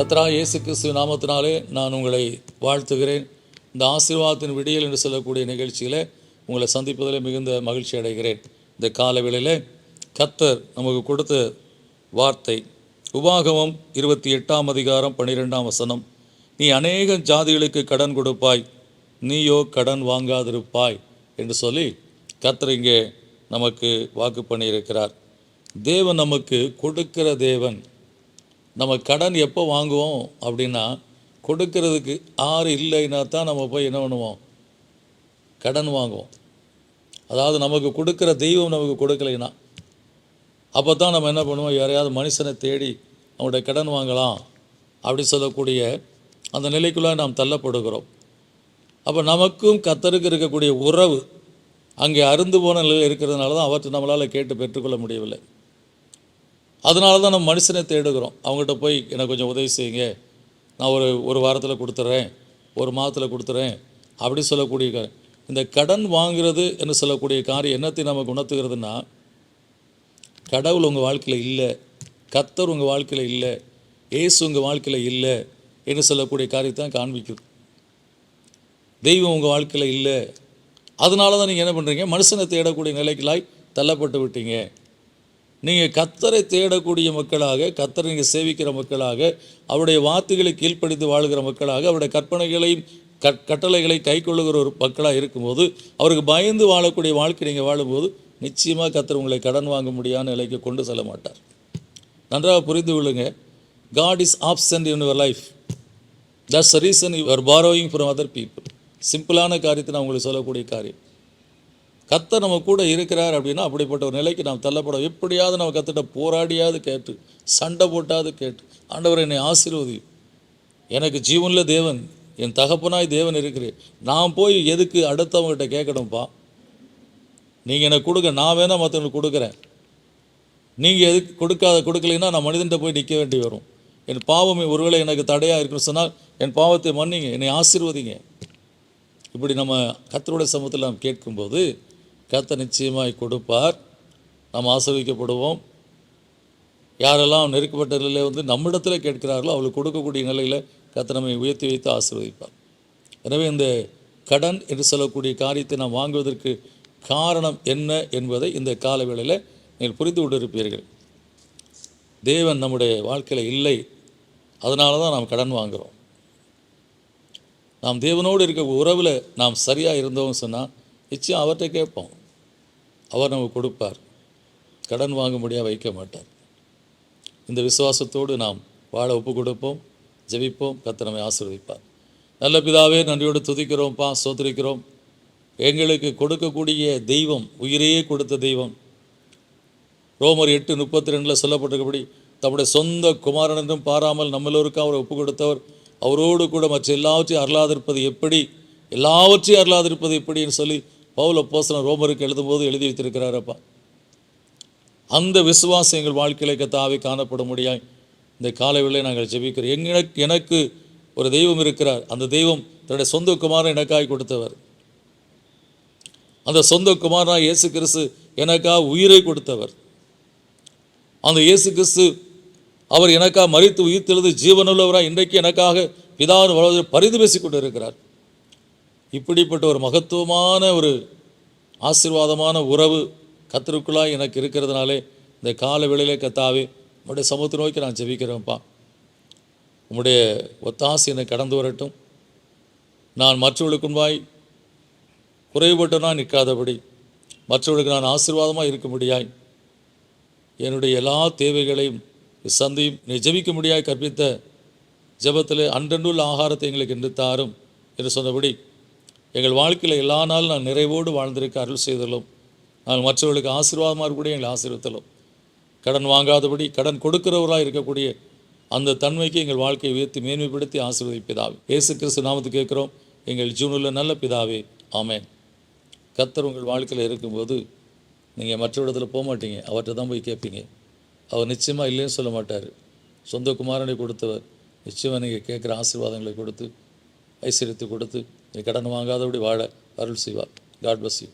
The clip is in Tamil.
கர்த்தராகிய இயேசு கிறிஸ்து நாமத்தினாலே நான் உங்களை வாழ்த்துகிறேன். இந்த ஆசீர்வாதத்தின் விடியல் என்று சொல்லக்கூடிய நிகழ்ச்சியில் உங்களை சந்திப்பதில் மிகுந்த மகிழ்ச்சி அடைகிறேன். இந்த காலவேளையில் கர்த்தர் நமக்கு கொடுத்த வார்த்தை உபாகமம் 28 அதிகாரம் 12 நீ அநேக ஜாதிகளுக்கு கடன் கொடுப்பாய், நீயோ கடன் வாங்காதிருப்பாய் என்று சொல்லி கர்த்தர் இங்கே நமக்கு வாக்கு பண்ணியிருக்கிறார். தேவன் நமக்கு கொடுக்கிற தேவன். நம்ம கடன் எப்போ வாங்குவோம் அப்படின்னா, கொடுக்கறதுக்கு ஆறு இல்லைன்னா தான் நம்ம போய் என்ன பண்ணுவோம், கடன் வாங்குவோம். அதாவது நமக்கு கொடுக்குற தெய்வம் நமக்கு கொடுக்கலைன்னா அப்போ தான் நம்ம என்ன பண்ணுவோம், யாரையாவது மனுஷனை தேடி அவங்களுடைய கடன் வாங்கலாம் அப்படி சொல்லக்கூடிய அந்த நிலைக்குள்ளே நாம் தள்ளப்படுகிறோம். அப்போ நமக்கும் கர்த்தருக்கு இருக்கக்கூடிய உறவு அங்கே அருந்து போன நிலையில் இருக்கிறதுனால தான் அவற்றை நம்மளால் கேட்டு பெற்றுக்கொள்ள முடியவில்லை. அதனால தான் நம்ம மனுஷனை தேடுகிறோம். அவங்ககிட்ட போய் எனக்கு கொஞ்சம் உதவி செய்யுங்க, நான் ஒரு வாரத்தில் கொடுத்துட்றேன், ஒரு மாதத்தில் கொடுத்துட்றேன் அப்படி சொல்லக்கூடிய இந்த கடன் வாங்கிறது என்று சொல்லக்கூடிய காரியம் என்னத்தை நமக்கு உணர்த்துகிறதுனா, கடவுள் உங்கள் வாழ்க்கையில் இல்லை, கர்த்தர் உங்கள் வாழ்க்கையில் இல்லை, இயேசு உங்கள் வாழ்க்கையில் இல்லை என்று சொல்லக்கூடிய காரியத்தை தான் காண்பிக்குது. தெய்வம் உங்கள் வாழ்க்கையில் இல்லை. அதனால தான் நீங்கள் என்ன பண்ணுறீங்க, மனுஷனை தேடக்கூடிய நிலைகளாய் தள்ளப்பட்டு விட்டீங்க. நீங்கள் கர்த்தரை தேடக்கூடிய மக்களாக, கர்த்தரை நீங்கள் சேவிக்கிற மக்களாக, அவருடைய வார்த்தைகளை கீழ்ப்படித்து வாழ்கிற மக்களாக, அவருடைய கற்பனைகளையும் கட்டளைகளை கை கொள்ளுகிற ஒரு மக்களாக இருக்கும்போது, அவருக்கு பயந்து வாழக்கூடிய வாழ்க்கை நீங்கள் வாழும்போது நிச்சயமாக கர்த்தர் உங்களை கடன் வாங்க முடியாத நிலைக்கு கொண்டு செல்ல மாட்டார். நன்றாக புரிந்து கொள்ளுங்க. God is absent in your life. That's the reason you are borrowing from other people. சிம்பிளான காரியத்தை நான் உங்களுக்கு சொல்லக்கூடிய காரியம். கர்த்தர் நம்ம கூட இருக்கிறார் அப்படின்னா அப்படிப்பட்ட ஒரு நிலைக்கு நாம் தள்ளப்பட, எப்படியாவது நம்ம கர்த்தர்கிட்ட போராடியாவது கேட்டு, சண்டை போட்டாவது கேட்டு, ஆண்டவர் என்னை ஆசீர்வதி, எனக்கு ஜீவனில் தேவன், என் தகப்பனாய் தேவன் இருக்கிறேன், நான் போய் எதுக்கு அடுத்தவங்ககிட்ட கேட்கணும்ப்பா, நீங்கள் எனக்கு கொடுங்க, நான் வேணால் மற்றவங்களுக்கு கொடுக்குறேன், நீங்கள் எதுக்கு கொடுக்கலைன்னா நான் மனிதன்கிட்ட போய் நிற்க வேண்டி வரும். என் பாவமே ஒருவேளை எனக்கு தடையாக இருக்குன்னு சொன்னால் என் பாவத்தை மன்னிங்க, என்னை ஆசீர்வதிங்க. இப்படி நம்ம கர்த்தருடைய சமூகத்தில் நாம் கேட்கும்போது கர்த்தர் நிச்சயமாய் கொடுப்பார். நாம் ஆசீர்வதிக்கப்படுவோம். யாரெல்லாம் நெருக்கப்பட்ட நிலையில் நம்மிடத்தில் கேட்கிறார்களோ அவளுக்கு கொடுக்கக்கூடிய நிலையில் கர்த்தர் நம்மை உயர்த்தி வைத்து ஆசீர்வதிப்பார். எனவே இந்த கடன் என்று சொல்லக்கூடிய காரியத்தை நாம் வாங்குவதற்கு காரணம் என்ன என்பதை இந்த கால வேளையில் நீங்கள் புரிந்து கொண்டிருப்பீர்கள். தேவன் நம்முடைய வாழ்க்கையில் இல்லை, அதனால தான் நாம் கடன் வாங்குகிறோம். நாம் தேவனோடு இருக்க உறவில் நாம் சரியாக இருந்தோம்னு சொன்னால் நிச்சயம் அவர்கிட்ட கேட்போம், அவர் நமக்கு கொடுப்பார், கடன் வாங்க முடியாது வைக்க மாட்டார். இந்த விசுவாசத்தோடு நாம் வாழ ஒப்பு கொடுப்போம், ஜெபிப்போம். கர்த்தர் நம்மை ஆசீர்வதிப்பார். நல்ல பிதாவே, நன்றியோடு துதிக்கிறோம்ப்பா, ஸ்தோத்திரிக்கிறோம். எங்களுக்கு கொடுக்கக்கூடிய தெய்வம், உயிரையே கொடுத்த தெய்வம். ரோமர் 8:32 சொல்லப்பட்டிருக்கபடி தம்முடைய சொந்த குமாரன் என்றும் பாராமல் நம்மளோருக்கும் அவரை ஒப்பு கொடுத்தவர், அவரோடு கூட மற்ற எல்லாவற்றையும் அருளாதிருப்பது எப்படி, எல்லாவற்றையும் அருளாதிருப்பது எப்படின்னு சொல்லி பவுல் அப்போஸ்தலன் ரோமருக்கு எழுதும்போது எழுதி வைத்திருக்கிறாரப்பா. அந்த விசுவாசம் எங்கள் வாழ்க்கையில கர்த்தாவே காணப்பட முடியாய் இந்த காலைவேளையில் நாங்கள் ஜெபிக்கிறோம். எனக்கு ஒரு தெய்வம் இருக்கிறார். அந்த தெய்வம் தன்னுடைய சொந்த குமாரன் எனக்காய் கொடுத்தவர். அந்த சொந்த குமாரனாக இயேசு கிறிஸ்து எனக்காக உயிரை கொடுத்தவர். அந்த இயேசு கிறிஸ்து அவர் எனக்காக மரித்து உயிர்த்தெழுது ஜீவனுள்ளவராக இன்றைக்கு எனக்காக பிதாவின் வலது பரிந்து பேசிக் கொண்டு இருக்கிறார். இப்படிப்பட்ட ஒரு மகத்துவமான ஒரு ஆசீர்வாதமான உறவு கர்த்தருக்குள்ளாய் எனக்கு இருக்கிறதுனாலே இந்த கால வேளையிலே கர்த்தாவே உம்முடைய சமூகத்தை நோக்கி நான் ஜெபிக்கிறேன்ப்பா. உம்முடைய ஒத்தாசை என்னை கடந்து வரட்டும். நான் மற்றவர்களுக்கு முன்பாய் குறைபட்டனா நிற்காதபடி, மற்றவர்களுக்கு நான் ஆசீர்வாதமாக இருக்க முடியாய், என்னுடைய எல்லா தேவைகளையும் சந்தையும் நீ ஜெபிக்க முடியாய் கற்பித்த ஜெபத்தில் அன்றன்றுள்ள ஆகாரத்தை எங்களுக்கு என்று தாரும் என்று சொன்னபடி எங்கள் வாழ்க்கையில் எல்லா நாளும் நான் நிறைவோடு வாழ்ந்திருக்க அருள் செய்தலும், நாங்கள் மற்றவர்களுக்கு ஆசீர்வாதமாக இருக்கக்கூடிய எங்களை ஆசீர்வத்தலும், கடன் வாங்காதபடி கடன் கொடுக்கிறவர்களாக இருக்கக்கூடிய அந்த தன்மைக்கு எங்கள் வாழ்க்கையை உயர்த்தி மேன்மைப்படுத்தி ஆசீர்வதிப்பதாவே இயேசு கிறிஸ்து நாமத்துக்கு கேட்குறோம் எங்கள் ஜீவனுள்ள நல்ல பிதாவே, ஆமென். கர்த்தர் உங்கள் வாழ்க்கையில் இருக்கும்போது நீங்கள் மற்ற இடத்துல போக மாட்டீங்க, அவர்கிட்ட தான் போய் கேட்பீங்க. அவர் நிச்சயமாக இல்லைன்னு சொல்ல மாட்டார். சொந்த குமாரனை கொடுத்தவர் நிச்சயமாக நீங்கள் கேட்குற ஆசீர்வாதங்களை கொடுத்து ஐஸ்வர்யத்தை கொடுத்து நீ கடன் வாங்காதபடி வாழ அருள் செய்வார். God bless you.